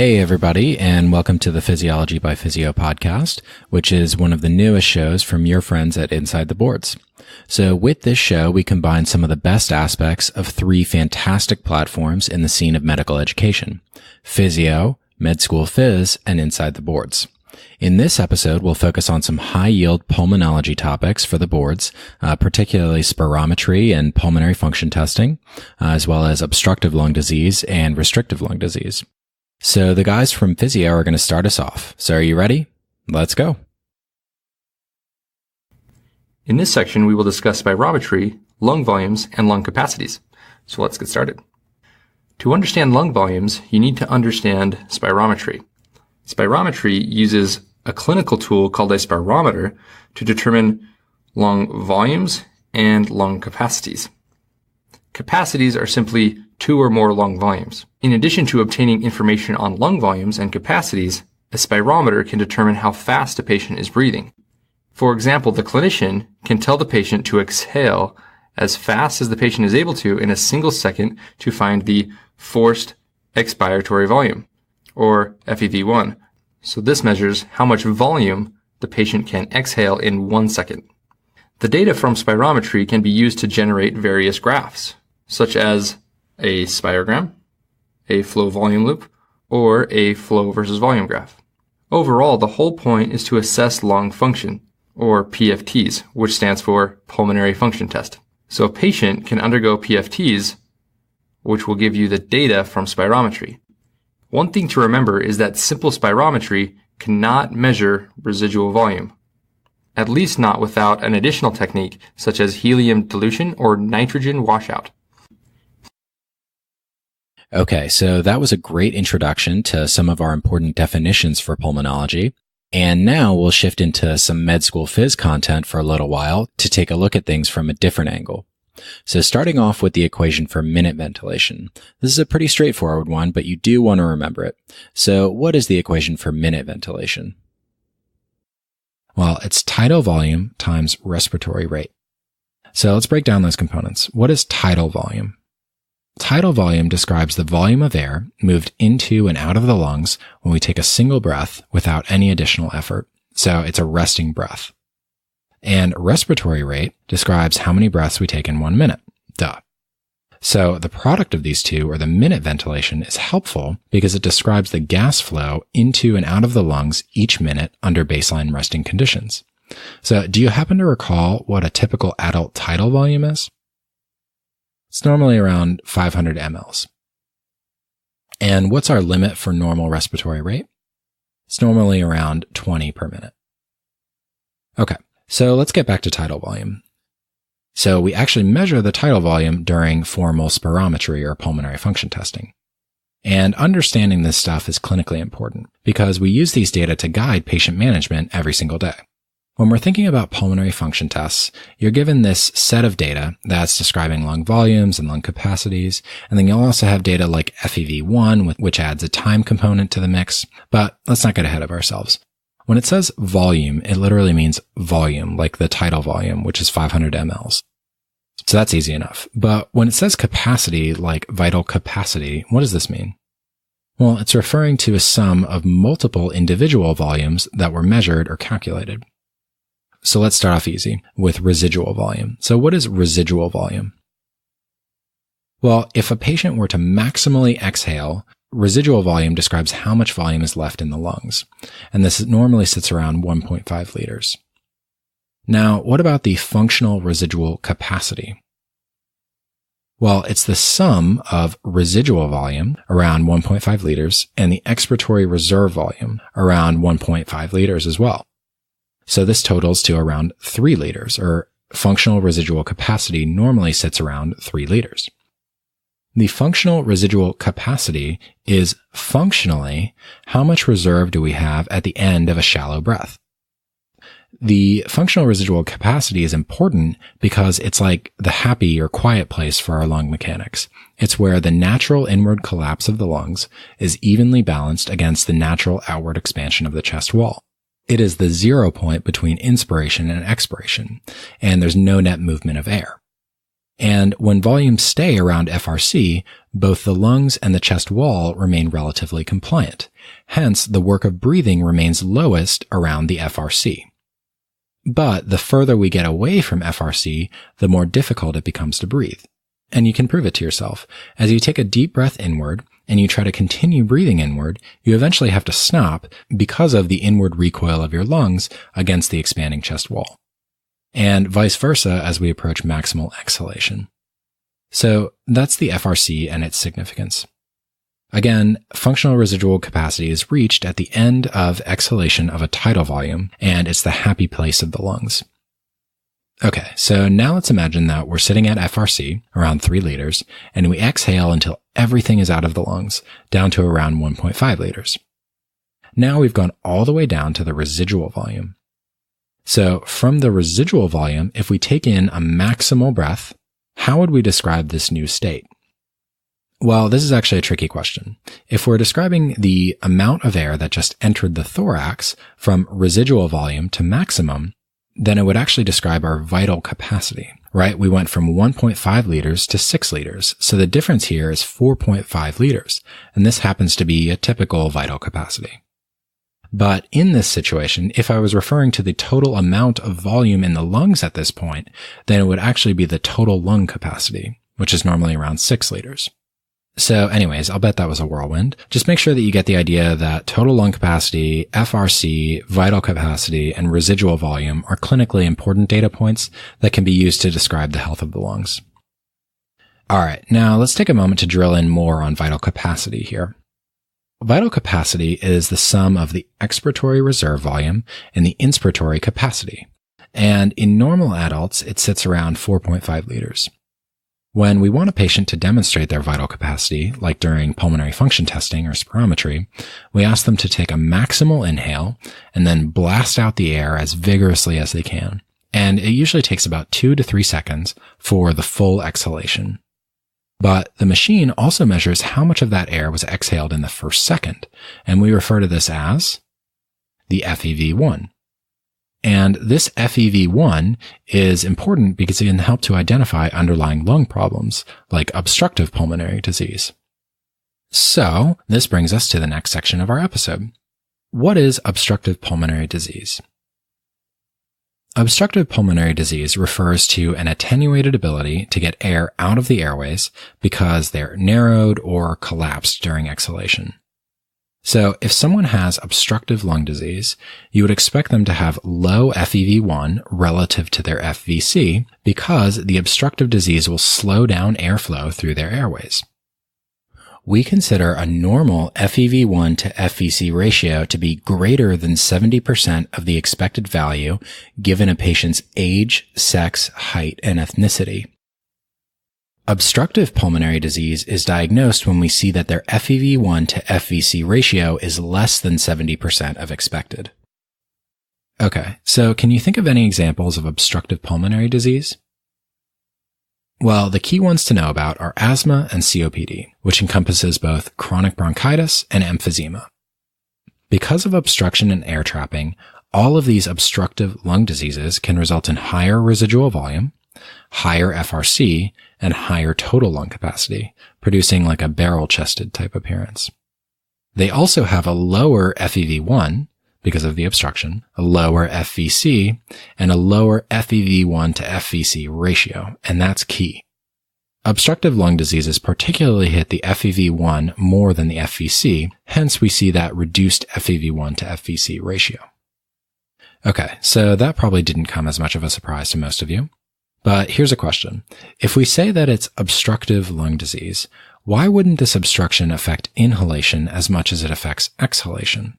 Hey everybody, and welcome to the Physiology by Physeo podcast, which is one of the newest shows from your friends at InsideTheBoards. So with this show, we combine some of the best aspects of three fantastic platforms in the scene of medical education: Physeo, Med School Phys, and InsideTheBoards. In this episode, we'll focus on some high-yield pulmonology topics for the boards, particularly spirometry and pulmonary function testing, as well as obstructive lung disease and restrictive lung disease. So the guys from Physeo are going to start us off. So are you ready? Let's go. In this section, we will discuss spirometry, lung volumes, and lung capacities. So let's get started. To understand lung volumes, you need to understand spirometry. Spirometry uses a clinical tool called a spirometer to determine lung volumes and lung capacities. Capacities are simply two or more lung volumes. In addition to obtaining information on lung volumes and capacities, a spirometer can determine how fast a patient is breathing. For example, the clinician can tell the patient to exhale as fast as the patient is able to in a single second to find the forced expiratory volume, or FEV1. So this measures how much volume the patient can exhale in 1 second. The data from spirometry can be used to generate various graphs, such as a spirogram, a flow volume loop, or a flow versus volume graph. Overall, the whole point is to assess lung function, or PFTs, which stands for pulmonary function test. So a patient can undergo PFTs, which will give you the data from spirometry. One thing to remember is that simple spirometry cannot measure residual volume, at least not without an additional technique such as helium dilution or nitrogen washout. Okay, so that was a great introduction to some of our important definitions for pulmonology. And now we'll shift into some Med School Phys content for a little while to take a look at things from a different angle. So starting off with the equation for minute ventilation. This is a pretty straightforward one, but you do want to remember it. So what is the equation for minute ventilation? Well, it's tidal volume times respiratory rate. So let's break down those components. What is tidal volume? Tidal volume describes the volume of air moved into and out of the lungs when we take a single breath without any additional effort. So it's a resting breath. And respiratory rate describes how many breaths we take in 1 minute. Duh. So the product of these two, or the minute ventilation, is helpful because it describes the gas flow into and out of the lungs each minute under baseline resting conditions. So do you happen to recall what a typical adult tidal volume is? It's normally around 500 mLs. And what's our limit for normal respiratory rate? It's normally around 20 per minute. Okay, so let's get back to tidal volume. So we actually measure the tidal volume during formal spirometry or pulmonary function testing. And understanding this stuff is clinically important because we use these data to guide patient management every single day. When we're thinking about pulmonary function tests, you're given this set of data that's describing lung volumes and lung capacities, and then you'll also have data like FEV1, which adds a time component to the mix. But let's not get ahead of ourselves. When it says volume, it literally means volume, like the tidal volume, which is 500 mLs. So that's easy enough. But when it says capacity, like vital capacity, what does this mean? Well, it's referring to a sum of multiple individual volumes that were measured or calculated. So let's start off easy with residual volume. So what is residual volume? Well, if a patient were to maximally exhale, residual volume describes how much volume is left in the lungs. And this normally sits around 1.5 liters. Now, what about the functional residual capacity? Well, it's the sum of residual volume, around 1.5 liters, and the expiratory reserve volume, around 1.5 liters as well. So this totals to around 3 liters, or functional residual capacity normally sits around 3 liters. The functional residual capacity is functionally how much reserve do we have at the end of a shallow breath. The functional residual capacity is important because it's like the happy or quiet place for our lung mechanics. It's where the natural inward collapse of the lungs is evenly balanced against the natural outward expansion of the chest wall. It is the 0 point between inspiration and expiration, and there's no net movement of air. And when volumes stay around FRC, both the lungs and the chest wall remain relatively compliant. Hence, the work of breathing remains lowest around the FRC. But the further we get away from FRC, the more difficult it becomes to breathe. And you can prove it to yourself. As you take a deep breath inward and you try to continue breathing inward, you eventually have to stop because of the inward recoil of your lungs against the expanding chest wall. And vice versa as we approach maximal exhalation. So that's the FRC and its significance. Again, functional residual capacity is reached at the end of exhalation of a tidal volume, and it's the happy place of the lungs. Okay, so now let's imagine that we're sitting at FRC, around 3 liters, and we exhale until everything is out of the lungs, down to around 1.5 liters. Now we've gone all the way down to the residual volume. So from the residual volume, if we take in a maximal breath, how would we describe this new state? Well, this is actually a tricky question. If we're describing the amount of air that just entered the thorax from residual volume to maximum, then it would actually describe our vital capacity, right? We went from 1.5 liters to 6 liters. So the difference here is 4.5 liters. And this happens to be a typical vital capacity. But in this situation, if I was referring to the total amount of volume in the lungs at this point, then it would actually be the total lung capacity, which is normally around 6 liters. So anyways, I'll bet that was a whirlwind. Just make sure that you get the idea that total lung capacity, FRC, vital capacity, and residual volume are clinically important data points that can be used to describe the health of the lungs. All right, now let's take a moment to drill in more on vital capacity here. Vital capacity is the sum of the expiratory reserve volume and the inspiratory capacity. And in normal adults, it sits around 4.5 liters. When we want a patient to demonstrate their vital capacity, like during pulmonary function testing or spirometry, we ask them to take a maximal inhale and then blast out the air as vigorously as they can. And it usually takes about 2 to 3 seconds for the full exhalation. But the machine also measures how much of that air was exhaled in the first second, and we refer to this as the FEV1. And this FEV1 is important because it can help to identify underlying lung problems like obstructive pulmonary disease. So this brings us to the next section of our episode. What is obstructive pulmonary disease? Obstructive pulmonary disease refers to an attenuated ability to get air out of the airways because they're narrowed or collapsed during exhalation. So if someone has obstructive lung disease, you would expect them to have low FEV1 relative to their FVC because the obstructive disease will slow down airflow through their airways. We consider a normal FEV1 to FVC ratio to be greater than 70% of the expected value given a patient's age, sex, height, and ethnicity. Obstructive pulmonary disease is diagnosed when we see that their FEV1 to FVC ratio is less than 70% of expected. Okay, so can you think of any examples of obstructive pulmonary disease? Well, the key ones to know about are asthma and COPD, which encompasses both chronic bronchitis and emphysema. Because of obstruction and air trapping, all of these obstructive lung diseases can result in higher residual volume, higher FRC, and higher total lung capacity, producing like a barrel-chested type appearance. They also have a lower FEV1 because of the obstruction, a lower FVC, and a lower FEV1 to FVC ratio, and that's key. Obstructive lung diseases particularly hit the FEV1 more than the FVC, hence we see that reduced FEV1 to FVC ratio. Okay, so that probably didn't come as much of a surprise to most of you. But here's a question. If we say that it's obstructive lung disease, why wouldn't this obstruction affect inhalation as much as it affects exhalation?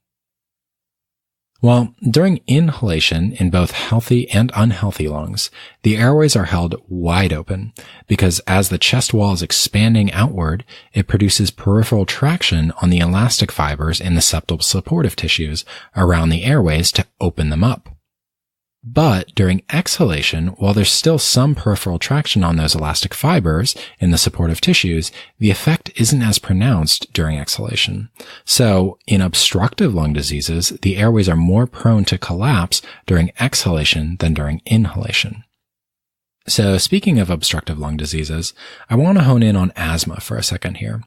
Well, during inhalation in both healthy and unhealthy lungs, the airways are held wide open because as the chest wall is expanding outward, it produces peripheral traction on the elastic fibers in the septal supportive tissues around the airways to open them up. But during exhalation, while there's still some peripheral traction on those elastic fibers in the supportive tissues, the effect isn't as pronounced during exhalation. So in obstructive lung diseases, the airways are more prone to collapse during exhalation than during inhalation. So speaking of obstructive lung diseases, I want to hone in on asthma for a second here.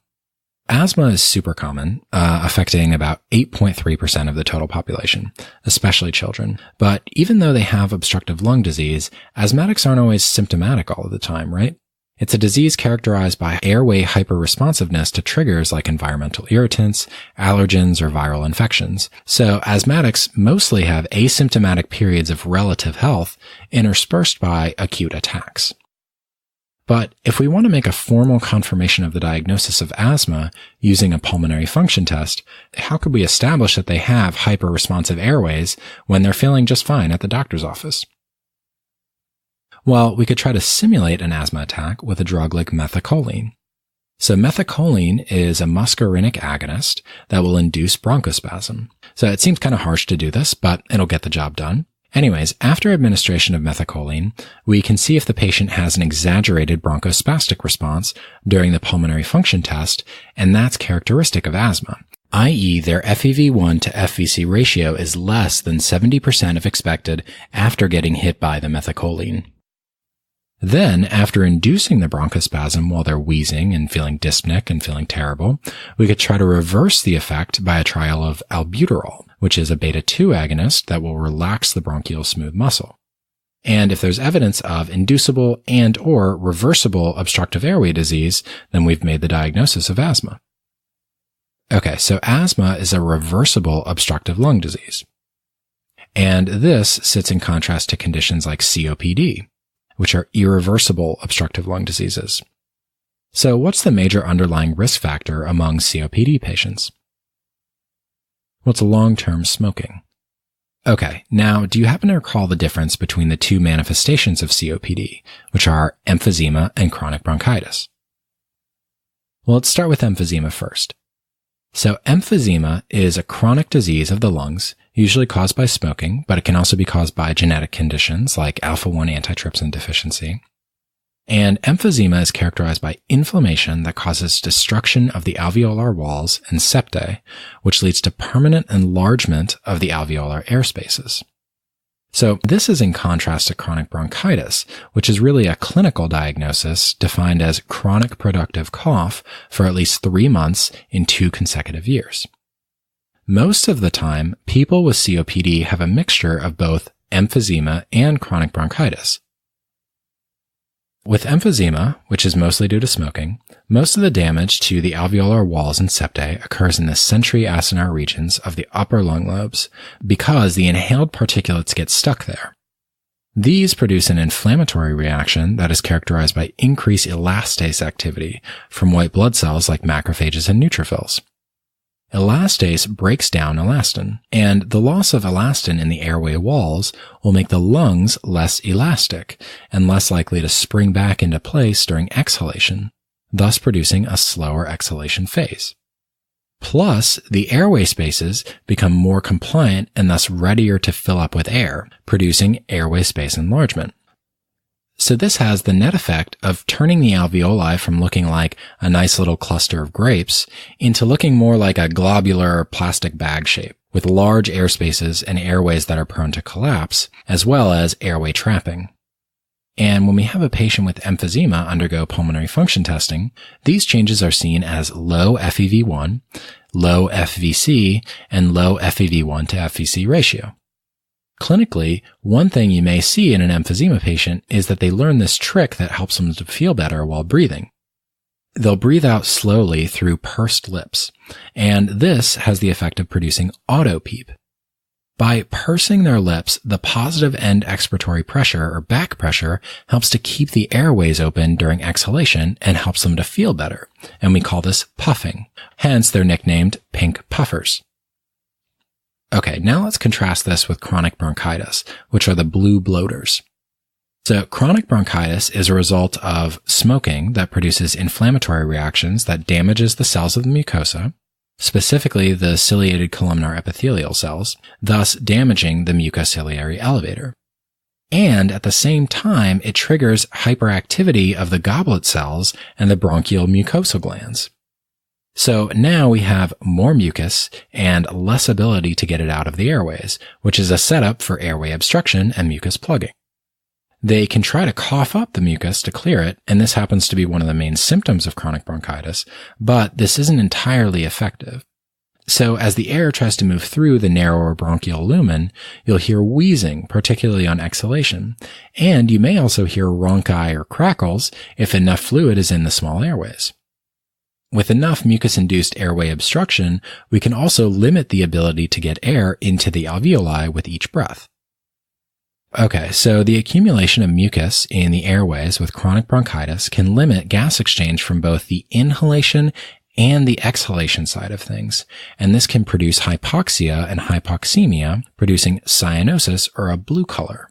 Asthma is super common, affecting about 8.3% of the total population, especially children. But even though they have obstructive lung disease, asthmatics aren't always symptomatic all of the time, right? It's a disease characterized by airway hyperresponsiveness to triggers like environmental irritants, allergens, or viral infections. So asthmatics mostly have asymptomatic periods of relative health interspersed by acute attacks. But if we want to make a formal confirmation of the diagnosis of asthma using a pulmonary function test, how could we establish that they have hyperresponsive airways when they're feeling just fine at the doctor's office? Well, we could try to simulate an asthma attack with a drug like methacholine. So methacholine is a muscarinic agonist that will induce bronchospasm. So it seems kind of harsh to do this, but it'll get the job done. Anyways, after administration of methacholine, we can see if the patient has an exaggerated bronchospastic response during the pulmonary function test, and that's characteristic of asthma, i.e. their FEV1 to FVC ratio is less than 70% of expected after getting hit by the methacholine. Then, after inducing the bronchospasm while they're wheezing and feeling dyspneic and feeling terrible, we could try to reverse the effect by a trial of albuterol, which is a beta-2 agonist that will relax the bronchial smooth muscle. And if there's evidence of inducible and or reversible obstructive airway disease, then we've made the diagnosis of asthma. Okay, so asthma is a reversible obstructive lung disease. And this sits in contrast to conditions like COPD, which are irreversible obstructive lung diseases. So what's the major underlying risk factor among COPD patients? What's long-term smoking? Okay, now do you happen to recall the difference between the two manifestations of COPD, which are emphysema and chronic bronchitis? Well, let's start with emphysema first. So emphysema is a chronic disease of the lungs, usually caused by smoking, but it can also be caused by genetic conditions like alpha-1 antitrypsin deficiency. And emphysema is characterized by inflammation that causes destruction of the alveolar walls and septae, which leads to permanent enlargement of the alveolar air spaces. So this is in contrast to chronic bronchitis, which is really a clinical diagnosis defined as chronic productive cough for at least 3 months in 2 consecutive years. Most of the time, people with COPD have a mixture of both emphysema and chronic bronchitis. With emphysema, which is mostly due to smoking, most of the damage to the alveolar walls and septae occurs in the centri-acinar regions of the upper lung lobes because the inhaled particulates get stuck there. These produce an inflammatory reaction that is characterized by increased elastase activity from white blood cells like macrophages and neutrophils. Elastase breaks down elastin, and the loss of elastin in the airway walls will make the lungs less elastic and less likely to spring back into place during exhalation, thus producing a slower exhalation phase. Plus, the airway spaces become more compliant and thus readier to fill up with air, producing airway space enlargement. So this has the net effect of turning the alveoli from looking like a nice little cluster of grapes into looking more like a globular plastic bag shape with large air spaces and airways that are prone to collapse, as well as airway trapping. And when we have a patient with emphysema undergo pulmonary function testing, these changes are seen as low FEV1, low FVC, and low FEV1 to FVC ratio. Clinically, one thing you may see in an emphysema patient is that they learn this trick that helps them to feel better while breathing. They'll breathe out slowly through pursed lips, and this has the effect of producing auto-PEEP. By pursing their lips, the positive end expiratory pressure or back pressure helps to keep the airways open during exhalation and helps them to feel better, and we call this puffing. Hence, they're nicknamed pink puffers. Okay, now let's contrast this with chronic bronchitis, which are the blue bloaters. So chronic bronchitis is a result of smoking that produces inflammatory reactions that damages the cells of the mucosa, specifically the ciliated columnar epithelial cells, thus damaging the mucociliary elevator. And at the same time, it triggers hyperactivity of the goblet cells and the bronchial mucosal glands. So now we have more mucus and less ability to get it out of the airways, which is a setup for airway obstruction and mucus plugging. They can try to cough up the mucus to clear it, and this happens to be one of the main symptoms of chronic bronchitis, but this isn't entirely effective. So as the air tries to move through the narrower bronchial lumen, you'll hear wheezing, particularly on exhalation, and you may also hear rhonchi or crackles if enough fluid is in the small airways. With enough mucus-induced airway obstruction, we can also limit the ability to get air into the alveoli with each breath. Okay, so the accumulation of mucus in the airways with chronic bronchitis can limit gas exchange from both the inhalation and the exhalation side of things, and this can produce hypoxia and hypoxemia, producing cyanosis or a blue color.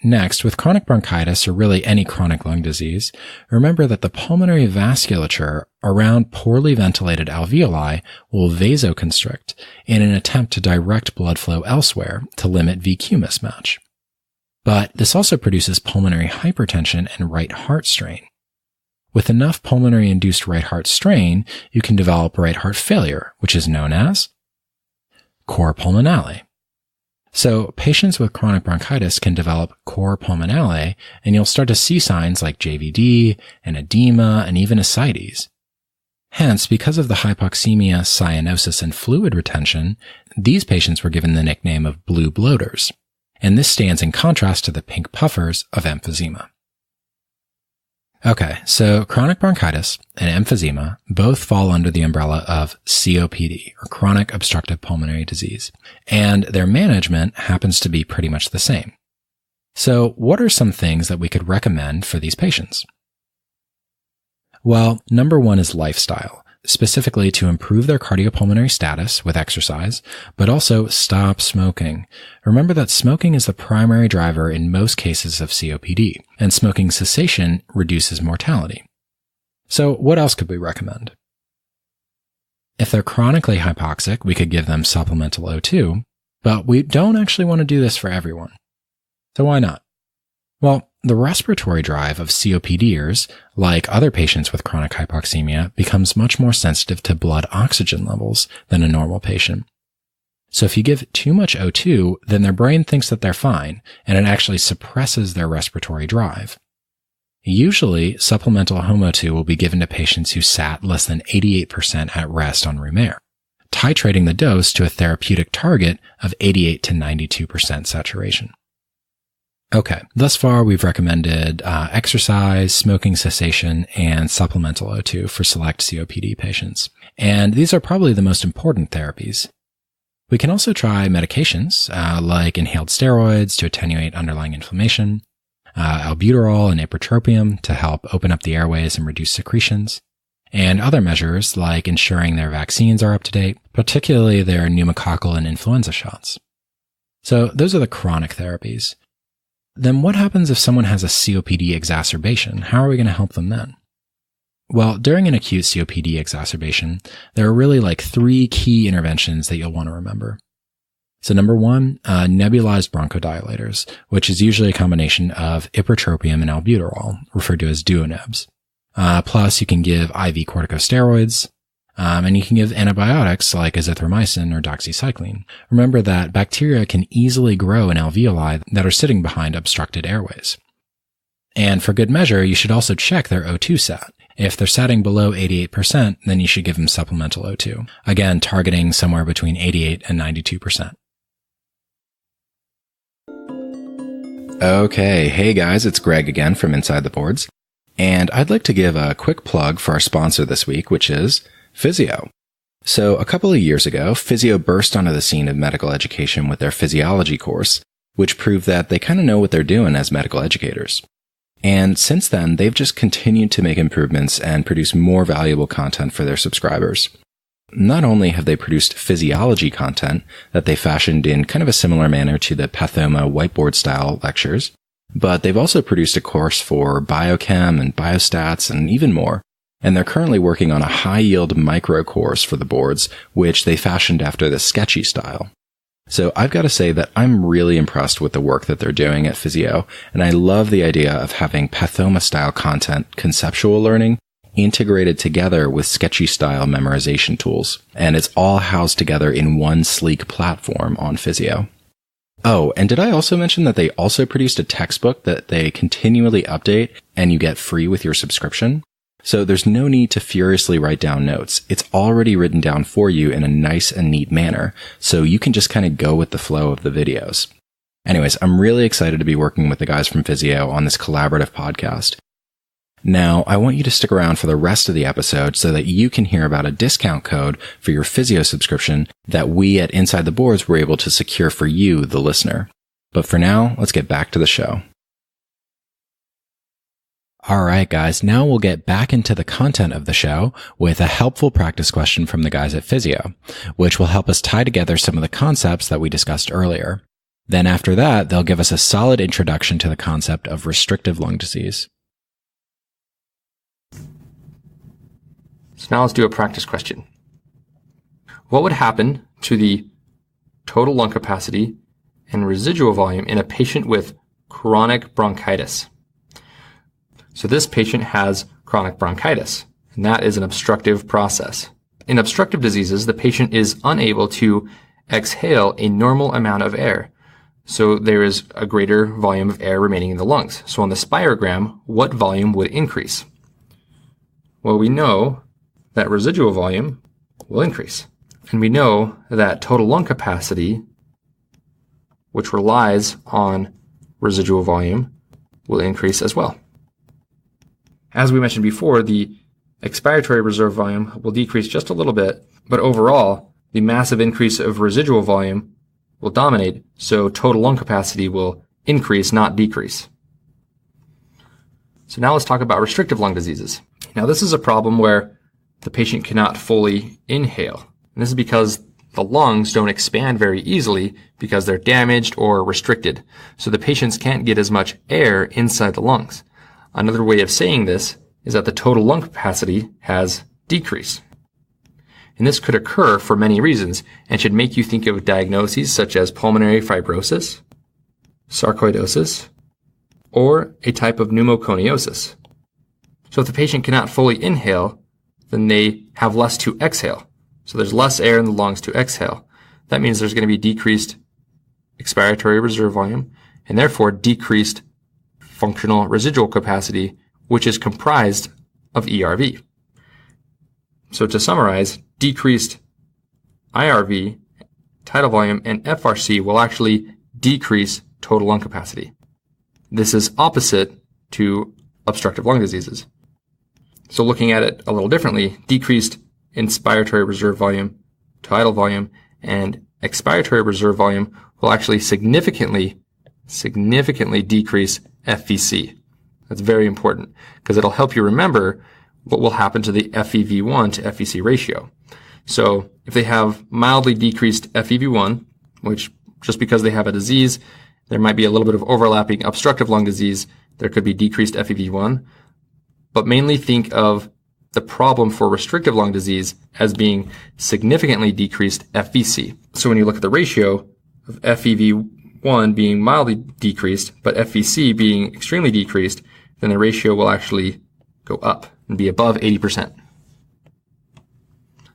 Next, with chronic bronchitis, or really any chronic lung disease, remember that the pulmonary vasculature around poorly ventilated alveoli will vasoconstrict in an attempt to direct blood flow elsewhere to limit VQ mismatch. But this also produces pulmonary hypertension and right heart strain. With enough pulmonary-induced right heart strain, you can develop right heart failure, which is known as Corpulmonale. So patients with chronic bronchitis can develop Corpulmonale, and you'll start to see signs like JVD and edema and even ascites. Hence, because of the hypoxemia, cyanosis, and fluid retention, these patients were given the nickname of blue bloaters, and this stands in contrast to the pink puffers of emphysema. Okay, so chronic bronchitis and emphysema both fall under the umbrella of COPD, or chronic obstructive pulmonary disease, and their management happens to be pretty much the same. So what are some things that we could recommend for these patients? Well, number one is lifestyle, specifically to improve their cardiopulmonary status with exercise, but also stop smoking. Remember that smoking is the primary driver in most cases of COPD, and smoking cessation reduces mortality. So what else could we recommend? If they're chronically hypoxic, we could give them supplemental O2, but we don't actually want to do this for everyone. So why not? Well, the respiratory drive of COPDers, like other patients with chronic hypoxemia, becomes much more sensitive to blood oxygen levels than a normal patient. So if you give too much O2, then their brain thinks that they're fine, and it actually suppresses their respiratory drive. Usually, supplemental home O2 will be given to patients who sat less than 88% at rest on room air, titrating the dose to a therapeutic target of 88 to 92% saturation. Okay, thus far we've recommended exercise, smoking cessation, and supplemental O2 for select COPD patients. And these are probably the most important therapies. We can also try medications like inhaled steroids to attenuate underlying inflammation, albuterol and ipratropium to help open up the airways and reduce secretions, and other measures like ensuring their vaccines are up to date, particularly their pneumococcal and influenza shots. So those are the chronic therapies. Then what happens if someone has a COPD exacerbation? How are we going to help them then? Well, during an acute COPD exacerbation, there are really like three key interventions that you'll want to remember. So number one, nebulized bronchodilators, which is usually a combination of ipratropium and albuterol, referred to as duonebs. Plus, you can give IV corticosteroids, and you can give antibiotics like azithromycin or doxycycline. Remember that bacteria can easily grow in alveoli that are sitting behind obstructed airways. And for good measure, you should also check their O2 sat. If they're satting below 88%, then you should give them supplemental O2. Again, targeting somewhere between 88 and 92%. Okay, hey guys, it's Greg again from InsideTheBoards. And I'd like to give a quick plug for our sponsor this week, which is Physeo. So a couple of years ago, Physeo burst onto the scene of medical education with their Physiology course, which proved that they kind of know what they're doing as medical educators. And since then, they've just continued to make improvements and produce more valuable content for their subscribers. Not only have they produced physiology content that they fashioned in kind of a similar manner to the Pathoma whiteboard style lectures, but they've also produced a course for biochem and biostats and even more. And they're currently working on a high-yield micro course for the boards, which they fashioned after the sketchy style. So I've got to say that I'm really impressed with the work that they're doing at Physeo, and I love the idea of having Pathoma-style content, conceptual learning, integrated together with sketchy-style memorization tools. And it's all housed together in one sleek platform on Physeo. Oh, and did I also mention that they also produced a textbook that they continually update and you get free with your subscription? So there's no need to furiously write down notes. It's already written down for you in a nice and neat manner, so you can just kind of go with the flow of the videos. Anyways, I'm really excited to be working with the guys from Physeo on this collaborative podcast. Now, I want you to stick around for the rest of the episode so that you can hear about a discount code for your Physeo subscription that we at InsideTheBoards were able to secure for you, the listener. But for now, let's get back to the show. All right, guys, now we'll get back into the content of the show with a helpful practice question from the guys at Physeo, which will help us tie together some of the concepts that we discussed earlier. Then after that, they'll give us a solid introduction to the concept of restrictive lung disease. So now let's do a practice question. What would happen to the total lung capacity and residual volume in a patient with chronic bronchitis? So this patient has chronic bronchitis, and that is an obstructive process. In obstructive diseases, the patient is unable to exhale a normal amount of air. So there is a greater volume of air remaining in the lungs. So on the spirogram, what volume would increase? Well, we know that residual volume will increase. And we know that total lung capacity, which relies on residual volume, will increase as well. As we mentioned before, the expiratory reserve volume will decrease just a little bit, but overall, the massive increase of residual volume will dominate, so total lung capacity will increase, not decrease. So now let's talk about restrictive lung diseases. Now this is a problem where the patient cannot fully inhale. And this is because the lungs don't expand very easily because they're damaged or restricted. So the patients can't get as much air inside the lungs. Another way of saying this is that the total lung capacity has decreased. And this could occur for many reasons and should make you think of diagnoses such as pulmonary fibrosis, sarcoidosis, or a type of pneumoconiosis. So if the patient cannot fully inhale, then they have less to exhale. So there's less air in the lungs to exhale. That means there's going to be decreased expiratory reserve volume and therefore decreased functional residual capacity, which is comprised of ERV. So to summarize, decreased IRV, tidal volume, and FRC will actually decrease total lung capacity. This is opposite to obstructive lung diseases. So looking at it a little differently, decreased inspiratory reserve volume, tidal volume, and expiratory reserve volume will actually significantly decrease FVC. That's very important because it'll help you remember what will happen to the FEV1 to FVC ratio. So if they have mildly decreased FEV1, which just because they have a disease, there might be a little bit of overlapping obstructive lung disease, there could be decreased FEV1, but mainly think of the problem for restrictive lung disease as being significantly decreased FVC. So when you look at the ratio of FEV1 being mildly decreased, but FVC being extremely decreased, then the ratio will actually go up and be above 80%.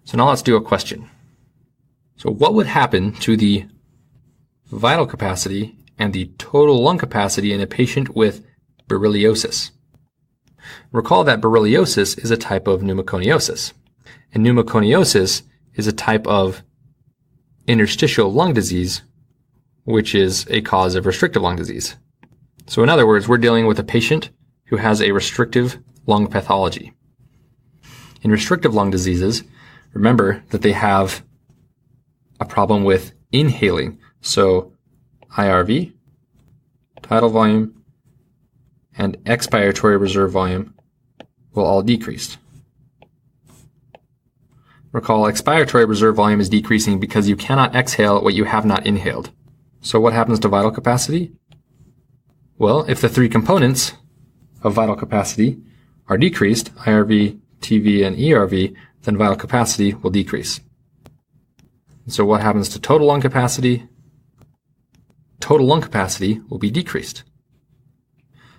So now let's do a question. So what would happen to the vital capacity and the total lung capacity in a patient with berylliosis? Recall that berylliosis is a type of pneumoconiosis, and pneumoconiosis is a type of interstitial lung disease, which is a cause of restrictive lung disease. So in other words, we're dealing with a patient who has a restrictive lung pathology. In restrictive lung diseases, remember that they have a problem with inhaling. So IRV, tidal volume, and expiratory reserve volume will all decrease. Recall, expiratory reserve volume is decreasing because you cannot exhale what you have not inhaled. So what happens to vital capacity? Well, if the three components of vital capacity are decreased, IRV, TV, and ERV, then vital capacity will decrease. So what happens to total lung capacity? Total lung capacity will be decreased.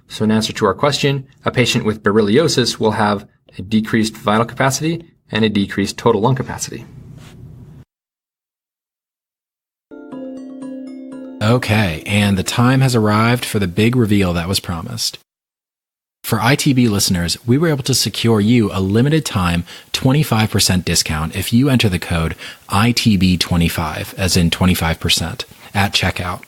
So in answer to our question, a patient with berylliosis will have a decreased vital capacity and a decreased total lung capacity. Okay, and the time has arrived for the big reveal that was promised. For ITB listeners, we were able to secure you a limited time 25% discount if you enter the code ITB25, as in 25%, at checkout.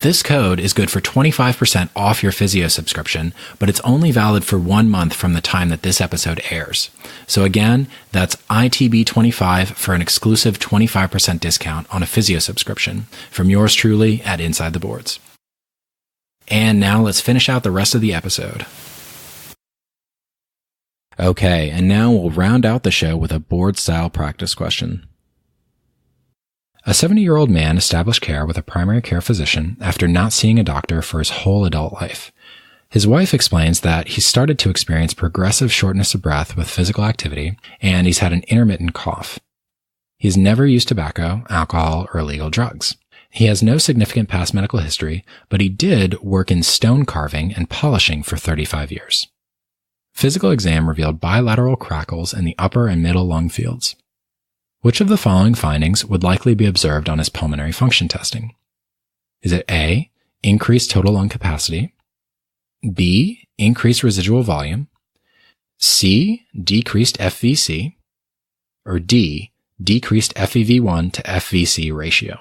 This code is good for 25% off your Physeo subscription, but it's only valid for 1 month from the time that this episode airs. So again, that's ITB25 for an exclusive 25% discount on a Physeo subscription from yours truly at InsideTheBoards. And now let's finish out the rest of the episode. Okay, and now we'll round out the show with a board-style practice question. A 70-year-old man established care with a primary care physician after not seeing a doctor for his whole adult life. His wife explains that he started to experience progressive shortness of breath with physical activity, and he's had an intermittent cough. He's never used tobacco, alcohol, or illegal drugs. He has no significant past medical history, but he did work in stone carving and polishing for 35 years. Physical exam revealed bilateral crackles in the upper and middle lung fields. Which of the following findings would likely be observed on his pulmonary function testing? Is it A, increased total lung capacity, B, increased residual volume, C, decreased FVC, or D, decreased FEV1 to FVC ratio?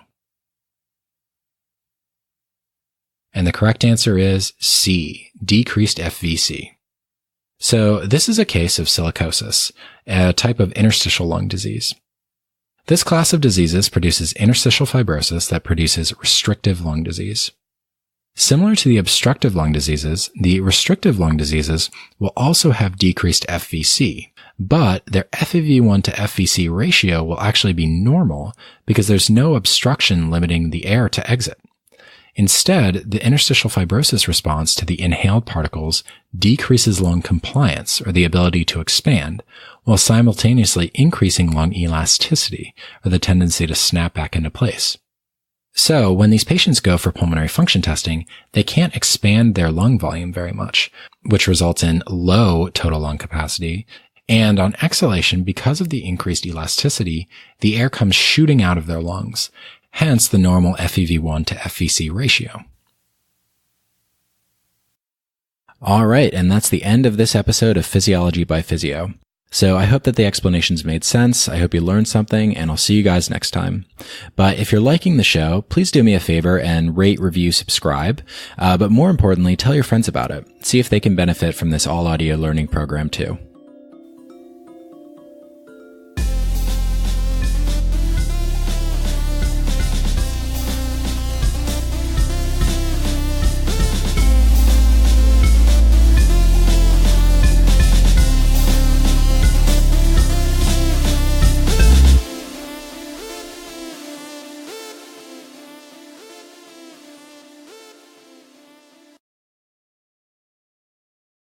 And the correct answer is C, decreased FVC. So this is a case of silicosis, a type of interstitial lung disease. This class of diseases produces interstitial fibrosis that produces restrictive lung disease. Similar to the obstructive lung diseases, the restrictive lung diseases will also have decreased FVC, but their FEV1 to FVC ratio will actually be normal because there's no obstruction limiting the air to exit. Instead, the interstitial fibrosis response to the inhaled particles decreases lung compliance, or the ability to expand, while simultaneously increasing lung elasticity, or the tendency to snap back into place. So, when these patients go for pulmonary function testing, they can't expand their lung volume very much, which results in low total lung capacity. And on exhalation, because of the increased elasticity, the air comes shooting out of their lungs, hence the normal FEV1 to FVC ratio. All right, and that's the end of this episode of Physiology by Physeo. So I hope that the explanations made sense. I hope you learned something, and I'll see you guys next time. But if you're liking the show, please do me a favor and rate, review, subscribe. But more importantly, tell your friends about it. See if they can benefit from this all-audio learning program too.